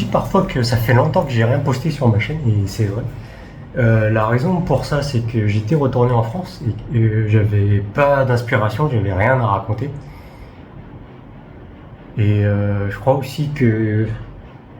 dis parfois que ça fait longtemps que j'ai rien posté sur ma chaîne et c'est vrai. La raison pour ça, c'est que j'étais retourné en France et que j'avais pas d'inspiration, j'avais rien à raconter. Et je crois aussi que,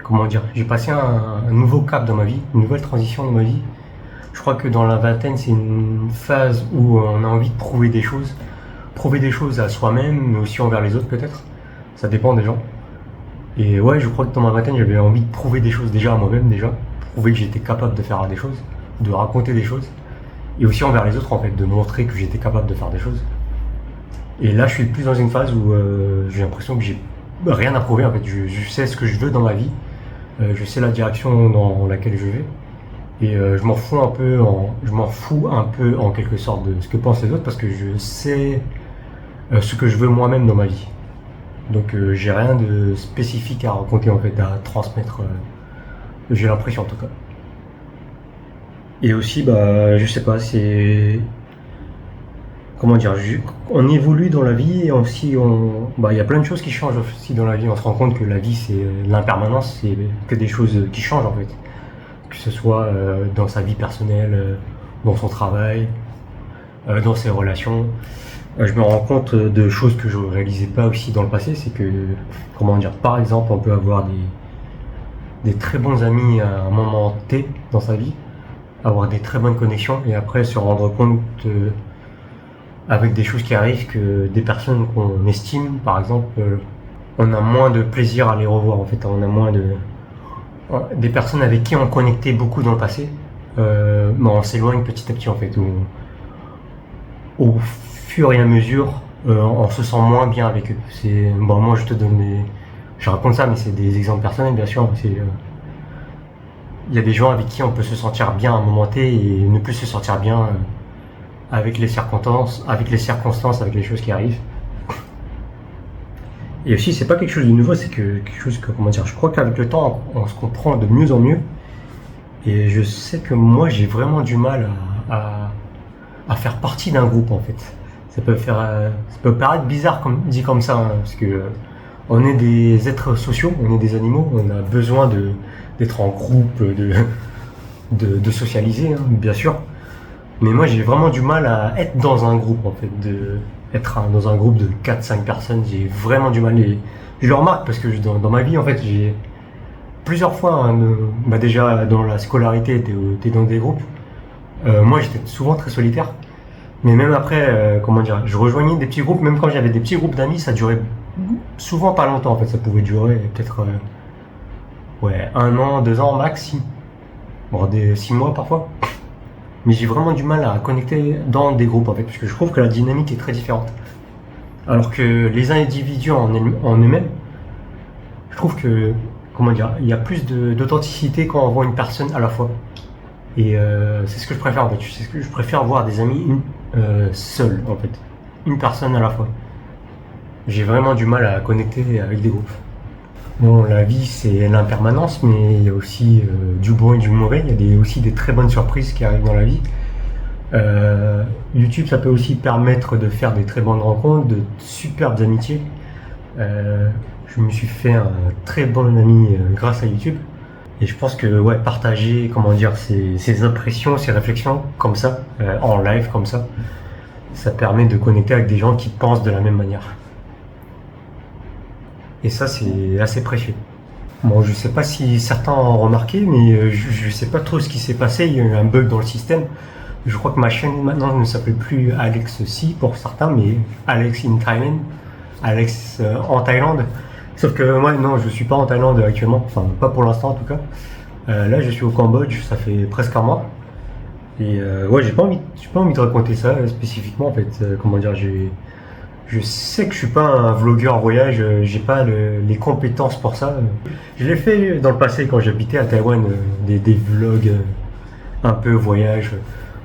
comment dire, j'ai passé un nouveau cap dans ma vie, une nouvelle transition dans ma vie. Je crois que dans la vingtaine, c'est une phase où on a envie de prouver des choses à soi-même, mais aussi envers les autres peut-être. Ça dépend des gens. Et ouais, je crois que dans ma vingtaine, j'avais envie de prouver des choses déjà à moi-même déjà, prouver que j'étais capable de faire des choses, de raconter des choses, et aussi envers les autres en fait, de montrer que j'étais capable de faire des choses. Et là, je suis plus dans une phase où j'ai l'impression que j'ai rien à prouver en fait. Je sais ce que je veux dans ma vie, je sais la direction dans laquelle je vais, et je m'en fous un peu en quelque sorte de ce que pensent les autres parce que je sais ce que je veux moi-même dans ma vie. Donc j'ai rien de spécifique à raconter en fait, à transmettre. J'ai l'impression en tout cas. Et aussi, bah, je sais pas, c'est comment dire, on évolue dans la vie et aussi bah, il y a plein de choses qui changent aussi dans la vie. On se rend compte que la vie c'est l'impermanence, c'est que des choses qui changent en fait, que ce soit dans sa vie personnelle, dans son travail, dans ses relations. Je me rends compte de choses que je ne réalisais pas aussi dans le passé, c'est que, comment dire, par exemple, on peut avoir des très bons amis à un moment T dans sa vie, avoir des très bonnes connexions et après se rendre compte avec des choses qui arrivent que des personnes qu'on estime, par exemple, on a moins de plaisir à les revoir en fait, on a moins de des personnes avec qui on connectait beaucoup dans le passé, mais on s'éloigne petit à petit en fait, au fur et à mesure, on se sent moins bien avec eux. C'est bon, moi je raconte ça, mais c'est des exemples personnels bien sûr. Il y a des gens avec qui on peut se sentir bien à un moment T et ne plus se sentir bien avec les circonstances, avec les choses qui arrivent. Et aussi, c'est pas quelque chose de nouveau, c'est que quelque chose que, comment dire, je crois qu'avec le temps, on se comprend de mieux en mieux. Et je sais que moi, j'ai vraiment du mal à faire partie d'un groupe, en fait. Ça peut paraître bizarre dit comme ça, hein, parce que on est des êtres sociaux, on est des animaux, on a besoin d'être en groupe, de socialiser, hein, bien sûr. Mais moi, j'ai vraiment du mal à être dans un groupe, en fait, dans un groupe de 4-5 personnes, j'ai vraiment du mal. Et je le remarque parce que dans ma vie, en fait, j'ai plusieurs fois, hein, bah déjà dans la scolarité, t'es dans des groupes. Moi, j'étais souvent très solitaire. Mais même après, comment dire, je rejoignais des petits groupes, même quand j'avais des petits groupes d'amis, ça durait souvent pas longtemps, en fait. Ça pouvait durer peut-être ouais, 1 an, 2 ans max, bon, des 6 mois parfois. Mais j'ai vraiment du mal à connecter dans des groupes en fait, parce que je trouve que la dynamique est très différente. Alors que les individus en eux-mêmes, je trouve que, comment dire, il y a plus d'authenticité quand on voit une personne à la fois. Et c'est ce que je préfère en fait. C'est ce que je préfère voir des amis seuls en fait, une personne à la fois. J'ai vraiment du mal à connecter avec des groupes. Bon, la vie c'est l'impermanence, mais il y a aussi du bon et du mauvais. Il y a aussi des très bonnes surprises qui arrivent dans la vie. YouTube, ça peut aussi permettre de faire des très bonnes rencontres, de superbes amitiés. Je me suis fait un très bon ami grâce à YouTube. Et je pense que ouais, partager, comment dire, ses impressions, ses réflexions comme ça, en live comme ça permet de connecter avec des gens qui pensent de la même manière. Et ça, c'est assez précieux. Bon, je sais pas si certains ont remarqué, mais je sais pas trop ce qui s'est passé. Il y a eu un bug dans le système. Je crois que ma chaîne maintenant ne s'appelle plus Alex Si pour certains, mais Alex in Thailand, Alex en Thaïlande. Sauf que moi, non, je suis pas en Thaïlande actuellement, enfin pas pour l'instant en tout cas. Là, je suis au Cambodge, ça fait presque un mois. Et ouais, j'ai pas envie de raconter ça spécifiquement en fait. Comment dire, je sais que je suis pas un vlogueur voyage, j'ai pas les compétences pour ça. Je l'ai fait dans le passé quand j'habitais à Taïwan, des vlogs un peu voyage,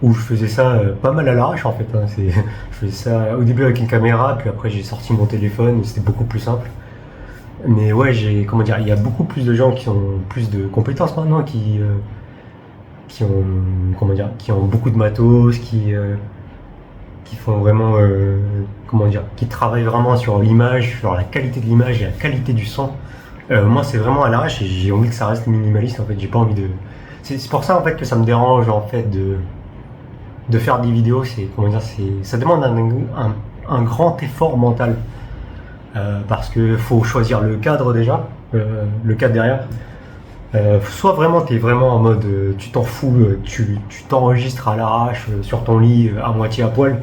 où je faisais ça pas mal à l'arrache en fait. Hein. Je faisais ça au début avec une caméra, puis après j'ai sorti mon téléphone et c'était beaucoup plus simple. Mais ouais, comment dire, il y a beaucoup plus de gens qui ont plus de compétences maintenant, qui ont, comment dire, qui ont beaucoup de matos, qui font vraiment, comment dire, qui travaillent vraiment sur l'image, sur la qualité de l'image et la qualité du son. Moi, c'est vraiment à l'arrache et j'ai envie que ça reste minimaliste. En fait, j'ai pas envie de. C'est pour ça en fait que ça me dérange en fait de faire des vidéos. C'est comment dire, ça demande un grand effort mental parce que faut choisir le cadre déjà, le cadre derrière. Soit vraiment t'es vraiment en mode tu t'en fous, tu t'enregistres à l'arrache sur ton lit à moitié à poil.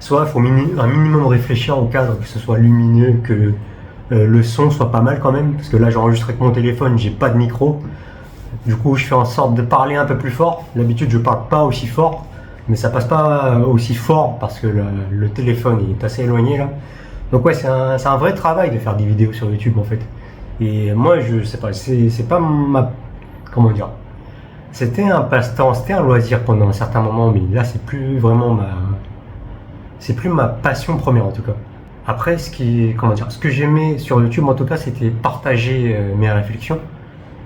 Soit il faut un minimum réfléchir au cadre, que ce soit lumineux, que le son soit pas mal quand même, parce que là j'enregistre avec mon téléphone, j'ai pas de micro. Du coup je fais en sorte de parler un peu plus fort. D'habitude je parle pas aussi fort, mais ça passe pas aussi fort parce que le téléphone est assez éloigné là. Donc ouais, c'est un vrai travail de faire des vidéos sur YouTube en fait. Et moi je sais pas, c'est pas ma... Comment dire, c'était un passe-temps, c'était un loisir pendant un certain moment, mais là c'est plus vraiment c'est plus ma passion première en tout cas. Après, comment dire, ce que j'aimais sur YouTube en tout cas, c'était partager mes réflexions.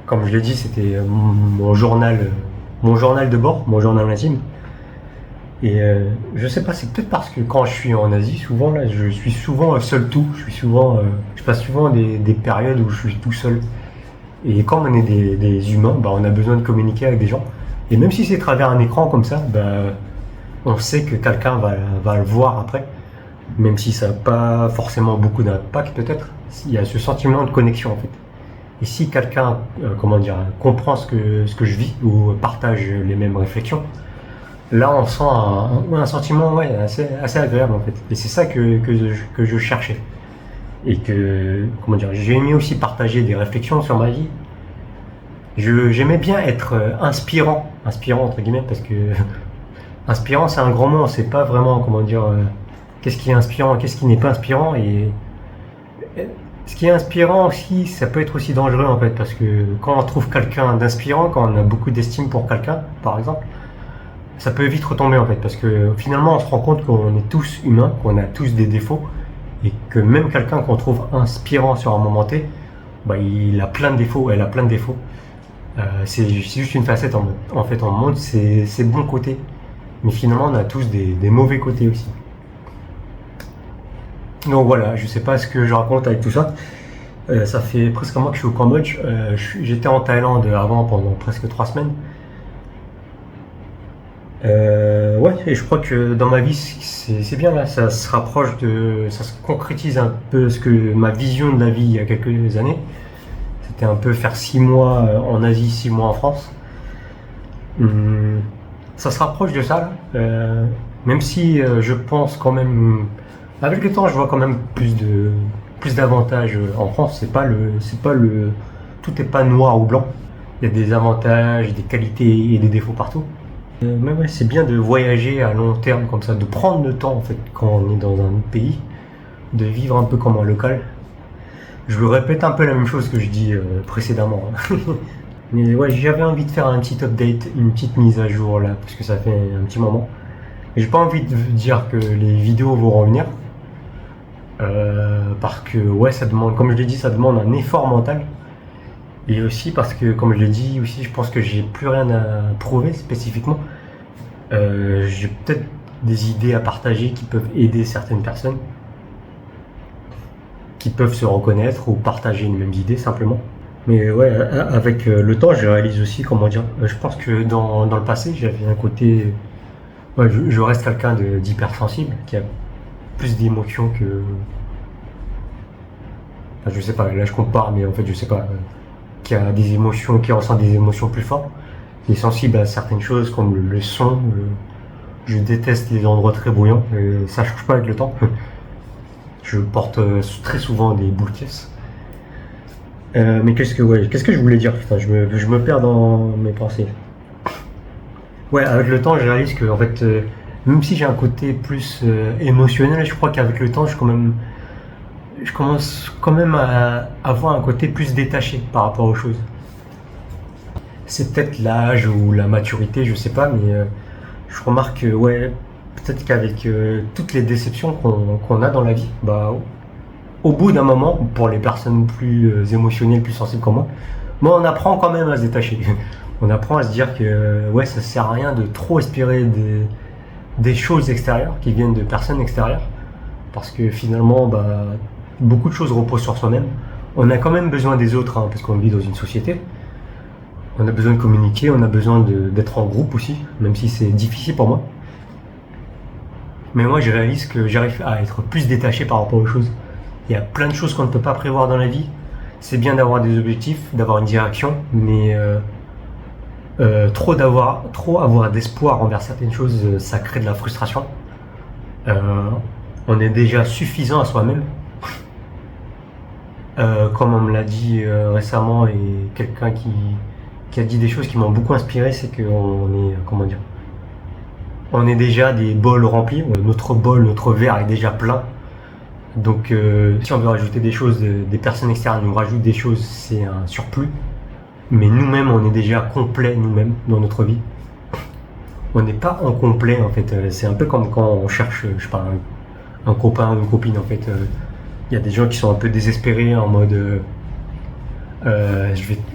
Comme je l'ai dit, c'était mon journal de bord, mon journal intime. Et je sais pas, c'est peut-être parce que quand je suis en Asie, souvent là, je suis souvent seul tout. Je passe souvent des périodes où je suis tout seul. Et quand on est des humains, bah, on a besoin de communiquer avec des gens. Et même si c'est à travers un écran comme ça, bah, on sait que quelqu'un va le voir après. Même si ça n'a pas forcément beaucoup d'impact peut-être, il y a ce sentiment de connexion en fait. Et si quelqu'un, comment dire, comprend ce que je vis ou partage les mêmes réflexions, là on sent un sentiment ouais, assez agréable en fait. Et c'est ça que je cherchais. Et que, comment dire, j'ai aimé aussi partager des réflexions sur ma vie. J'aimais bien être inspirant entre guillemets, parce que inspirant c'est un grand mot, on sait pas vraiment comment dire qu'est-ce qui est inspirant, qu'est-ce qui n'est pas inspirant. Et ce qui est inspirant aussi, ça peut être aussi dangereux en fait, parce que quand on trouve quelqu'un d'inspirant, quand on a beaucoup d'estime pour quelqu'un, par exemple, ça peut vite retomber en fait, parce que finalement on se rend compte qu'on est tous humains, qu'on a tous des défauts, et que même quelqu'un qu'on trouve inspirant sur un moment T, bah, il a plein de défauts, elle a plein de défauts. C'est juste une facette en fait, on montre ses bons côtés, mais finalement on a tous des mauvais côtés aussi. Donc voilà, je sais pas ce que je raconte avec tout ça. Ça fait presque un mois que je suis au Cambodge. J'étais en Thaïlande avant pendant presque 3 semaines. Ouais, et je crois que dans ma vie, c'est bien là. Ça se rapproche ça se concrétise un peu ma vision de la vie il y a quelques années. C'était un peu faire 6 mois en Asie, 6 mois en France. Ça se rapproche de ça là. Même si je pense quand même. Avec le temps, je vois quand même plus d'avantages en France. Tout n'est pas noir ou blanc. Il y a des avantages, des qualités et des défauts partout. Mais ouais, c'est bien de voyager à long terme comme ça, de prendre le temps en fait quand on est dans un autre pays, de vivre un peu comme un local. Je vous répète un peu la même chose que je dis précédemment. Mais ouais, j'avais envie de faire un petit update, une petite mise à jour là, parce que ça fait un petit moment. Et j'ai pas envie de dire que les vidéos vont revenir. Parce que ouais, ça demande, comme je l'ai dit, ça demande un effort mental. Et aussi parce que, comme je l'ai dit aussi, je pense que j'ai plus rien à prouver spécifiquement. J'ai peut-être des idées à partager qui peuvent aider certaines personnes, qui peuvent se reconnaître ou partager les mêmes idées simplement. Mais ouais, avec le temps, je réalise aussi, comment dire, je pense que dans le passé, j'avais un côté... Ouais, je reste quelqu'un d'hypersensible, qui a plus d'émotions que... Enfin, je sais pas, là je compare, mais en fait je sais pas, qui a des émotions, qui ressent des émotions plus fortes, qui est sensible à certaines choses comme le son. Je déteste les endroits très bruyants, ça change pas avec le temps. Je porte très souvent des boules caisses. Mais qu'est-ce que je voulais dire? Putain, je me perds dans mes pensées. Ouais, avec le temps, je réalise que en fait, même si j'ai un côté plus émotionnel, je crois qu'avec le temps, je commence quand même à avoir un côté plus détaché par rapport aux choses. C'est peut-être l'âge ou la maturité, je sais pas, mais je remarque que ouais, peut-être qu'avec toutes les déceptions qu'on a dans la vie, bah, au bout d'un moment, pour les personnes plus émotionnelles, plus sensibles comme moi, on apprend quand même à se détacher. On apprend à se dire que ouais, ça sert à rien de trop espérer des choses extérieures qui viennent de personnes extérieures, parce que finalement, bah, beaucoup de choses reposent sur soi-même. On a quand même besoin des autres, hein, parce qu'on vit dans une société. On a besoin de communiquer, on a besoin d'être en groupe aussi, même si c'est difficile pour moi. Mais moi, je réalise que j'arrive à être plus détaché par rapport aux choses. Il y a plein de choses qu'on ne peut pas prévoir dans la vie. C'est bien d'avoir des objectifs, d'avoir une direction, mais trop avoir d'espoir envers certaines choses, ça crée de la frustration. On est déjà suffisant à soi-même. Comme on me l'a dit récemment, et quelqu'un qui a dit des choses qui m'ont beaucoup inspiré, c'est qu'on est, comment dire, on est déjà des bols remplis, notre verre est déjà plein. Donc si on veut rajouter des choses, des personnes externes nous rajoutent des choses, c'est un surplus. Mais nous-mêmes, on est déjà complet nous-mêmes dans notre vie. On n'est pas en complet en fait. C'est un peu comme quand on cherche, je sais pas, un copain ou une copine en fait. Il y a des gens qui sont un peu désespérés en mode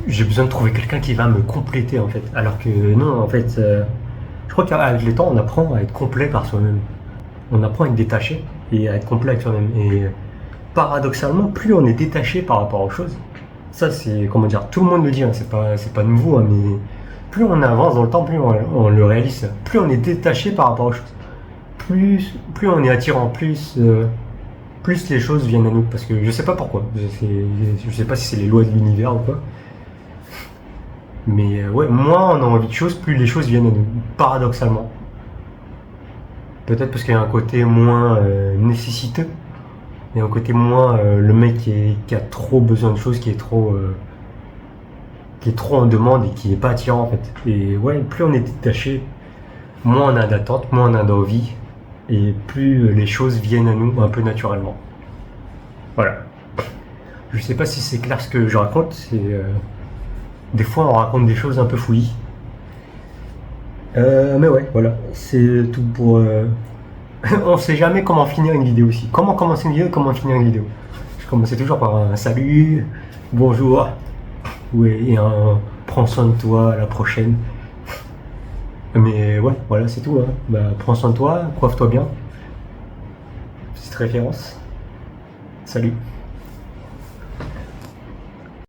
j'ai besoin de trouver quelqu'un qui va me compléter en fait. Alors que non, en fait, je crois qu'avec le temps, on apprend à être complet par soi-même. On apprend à être détaché et à être complet avec soi-même. Et paradoxalement, plus on est détaché par rapport aux choses, ça c'est, comment dire, tout le monde le dit, hein, c'est pas nouveau, hein, mais plus on avance dans le temps, plus on le réalise, plus on est détaché par rapport aux choses, plus on est attirant, plus les choses viennent à nous. Parce que je sais pas pourquoi, je sais pas si c'est les lois de l'univers ou quoi, mais ouais, moins on a envie de choses, plus les choses viennent à nous, paradoxalement. Peut-être parce qu'il y a un côté moins nécessiteux, et un côté moins le mec qui a trop besoin de choses, qui est trop en demande et qui est pas attirant en fait. Et ouais, plus on est détaché, moins on a d'attente, moins on a d'envie, et plus les choses viennent à nous un peu naturellement. Voilà. Je sais pas si c'est clair ce que je raconte. Des fois on raconte des choses un peu fouillis. Mais ouais, voilà. C'est tout pour. On sait jamais comment finir une vidéo aussi. Comment commencer une vidéo et comment finir une vidéo. Je commençais toujours par un salut, bonjour, ouais, et un prends soin de toi, à la prochaine. Mais ouais, voilà, c'est tout. Hein. Bah, prends soin de toi, coiffe-toi bien. Petite référence. Salut.